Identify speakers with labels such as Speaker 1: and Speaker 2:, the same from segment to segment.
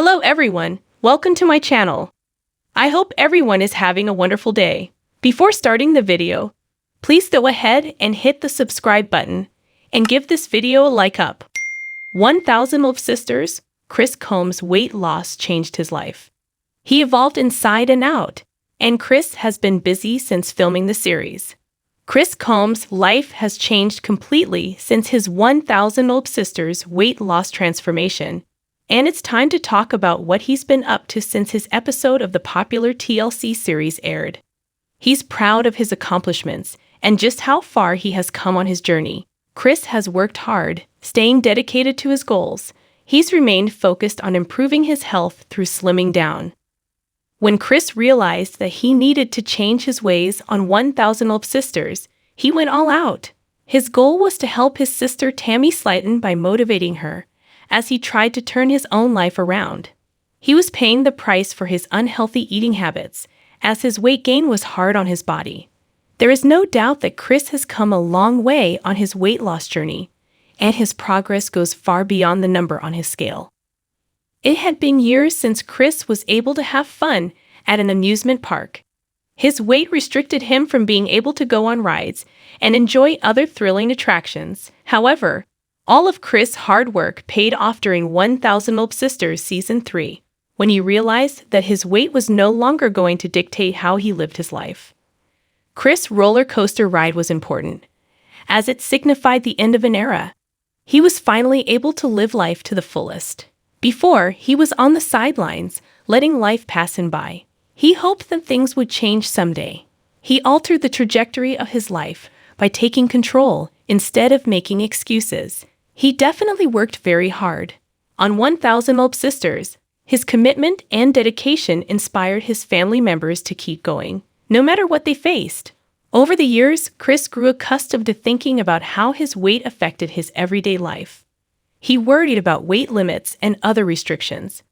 Speaker 1: Hello everyone, welcome to my channel. I hope everyone is having a wonderful day. Before starting the video, please go ahead and hit the subscribe button and give this video a like up. 1000 Wolf Sisters, Chris Combs' weight loss changed his life. He evolved inside and out, and Chris has been busy since filming the series. Chris Combs' life has changed completely since his 1000 Wolf Sisters weight loss transformation. And it's time to talk about what he's been up to since his episode of the popular TLC series aired. He's proud of his accomplishments and just how far he has come on his journey. Chris has worked hard, staying dedicated to his goals. He's remained focused on improving his health through slimming down. When Chris realized that he needed to change his ways on 1000 Wolf Sisters, he went all out. His goal was to help his sister Slaton by motivating her, as he tried to turn his own life around. He was paying the price for his unhealthy eating habits, as his weight gain was hard on his body. There is no doubt that Chris has come a long way on his weight loss journey, and his progress goes far beyond the number on his scale. It had been years since Chris was able to have fun at an amusement park. His weight restricted him from being able to go on rides and enjoy other thrilling attractions. However, all of Chris' hard work paid off during 1000 Wolf Sisters Season 3, when he realized that his weight was no longer going to dictate how he lived his life. Chris' roller coaster ride was important, as it signified the end of an era. He was finally able to live life to the fullest. Before, he was on the sidelines, letting life pass him by. He hoped that things would change someday. He altered the trajectory of his life by taking control instead of making excuses. He definitely worked very hard. On 1000 Wolf Sisters, his commitment and dedication inspired his family members to keep going, no matter what they faced. Over the years, Chris grew accustomed to thinking about how his weight affected his everyday life. He worried about weight limits and other restrictions.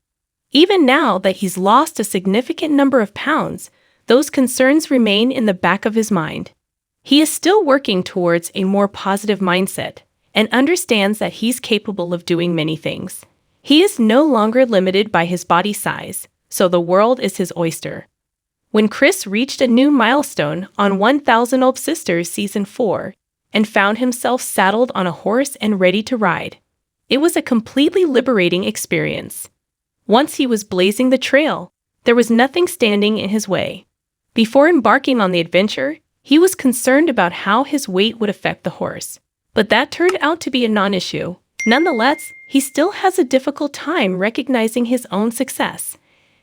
Speaker 1: Even now that he's lost a significant number of pounds, those concerns remain in the back of his mind. He is still working towards a more positive mindset and understands that he's capable of doing many things. He is no longer limited by his body size, so the world is his oyster. When Chris reached a new milestone on 1000 Wolf Sisters Season 4 and found himself saddled on a horse and ready to ride, it was a completely liberating experience. Once he was blazing the trail, there was nothing standing in his way. Before embarking on the adventure, he was concerned about how his weight would affect the horse, but that turned out to be a non-issue. Nonetheless, he still has a difficult time recognizing his own success.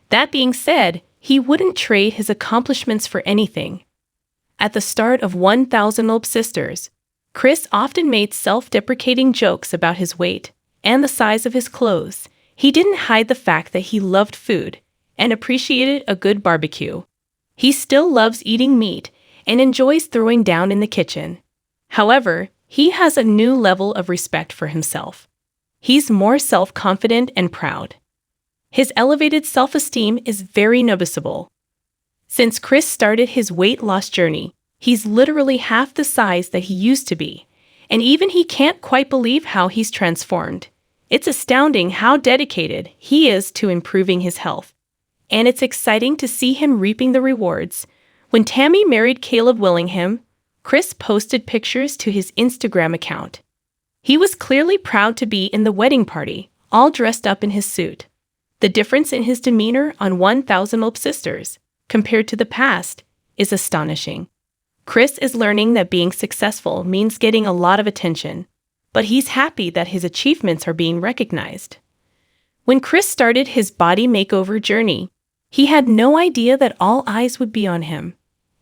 Speaker 1: That being said, he wouldn't trade his accomplishments for anything. At the start of 1000 Wolf Sisters, Chris often made self-deprecating jokes about his weight and the size of his clothes. He didn't hide the fact that he loved food and appreciated a good barbecue. He still loves eating meat and enjoys throwing down in the kitchen. However, he has a new level of respect for himself. He's more self-confident and proud. His elevated self-esteem is very noticeable. Since Chris started his weight loss journey, he's literally half the size that he used to be, and even he can't quite believe how he's transformed. It's astounding how dedicated he is to improving his health, and it's exciting to see him reaping the rewards. When Tammy married Caleb Willingham, Chris posted pictures to his Instagram account. He was clearly proud to be in the wedding party, all dressed up in his suit. The difference in his demeanor on 1000 Wolf Sisters, compared to the past, is astonishing. Chris is learning that being successful means getting a lot of attention, but he's happy that his achievements are being recognized. When Chris started his body makeover journey, he had no idea that all eyes would be on him.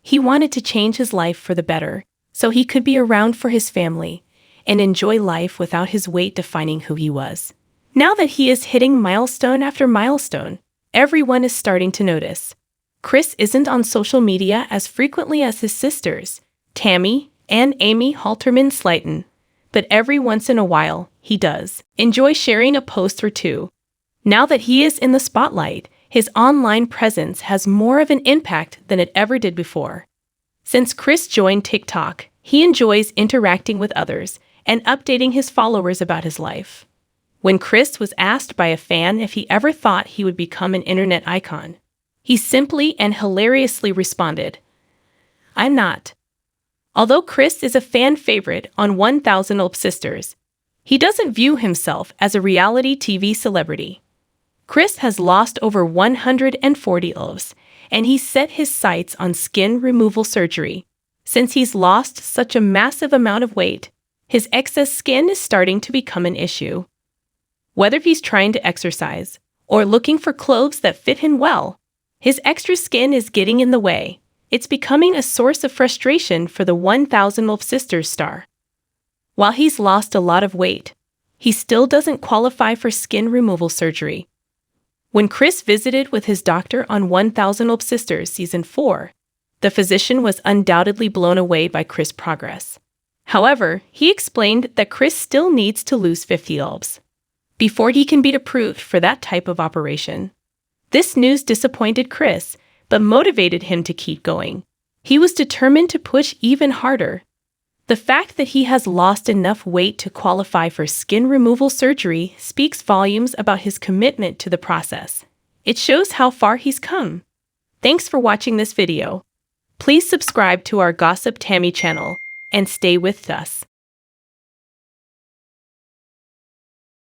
Speaker 1: He wanted to change his life for the better, so he could be around for his family and enjoy life without his weight defining who he was. Now that he is hitting milestone after milestone, everyone is starting to notice. Chris isn't on social media as frequently as his sisters, Tammy and Amy Halterman Slaton, but every once in a while, he does enjoy sharing a post or two. Now that he is in the spotlight, his online presence has more of an impact than it ever did before. Since Chris joined TikTok, he enjoys interacting with others and updating his followers about his life. When Chris was asked by a fan if he ever thought he would become an internet icon, he simply and hilariously responded, "I'm not." Although Chris is a fan favorite on 1000 Olp Sisters, he doesn't view himself as a reality TV celebrity. Chris has lost over 140 Olps, and he's set his sights on skin removal surgery. Since he's lost such a massive amount of weight, his excess skin is starting to become an issue. Whether he's trying to exercise or looking for clothes that fit him well, his extra skin is getting in the way. It's becoming a source of frustration for the 1000 Olp Sisters star. While he's lost a lot of weight, he still doesn't qualify for skin removal surgery. When Chris visited with his doctor on 1000 Olp Sisters Season 4, the physician was undoubtedly blown away by Chris' progress. However, he explained that Chris still needs to lose 50 Olps before he can be approved for that type of operation. This news disappointed Chris, but motivated him to keep going. He was determined to push even harder. The fact that he has lost enough weight to qualify for skin removal surgery speaks volumes about his commitment to the process. It shows how far he's come. Thanks for watching this video. Please subscribe to our Gossip Tammy channel and stay with us.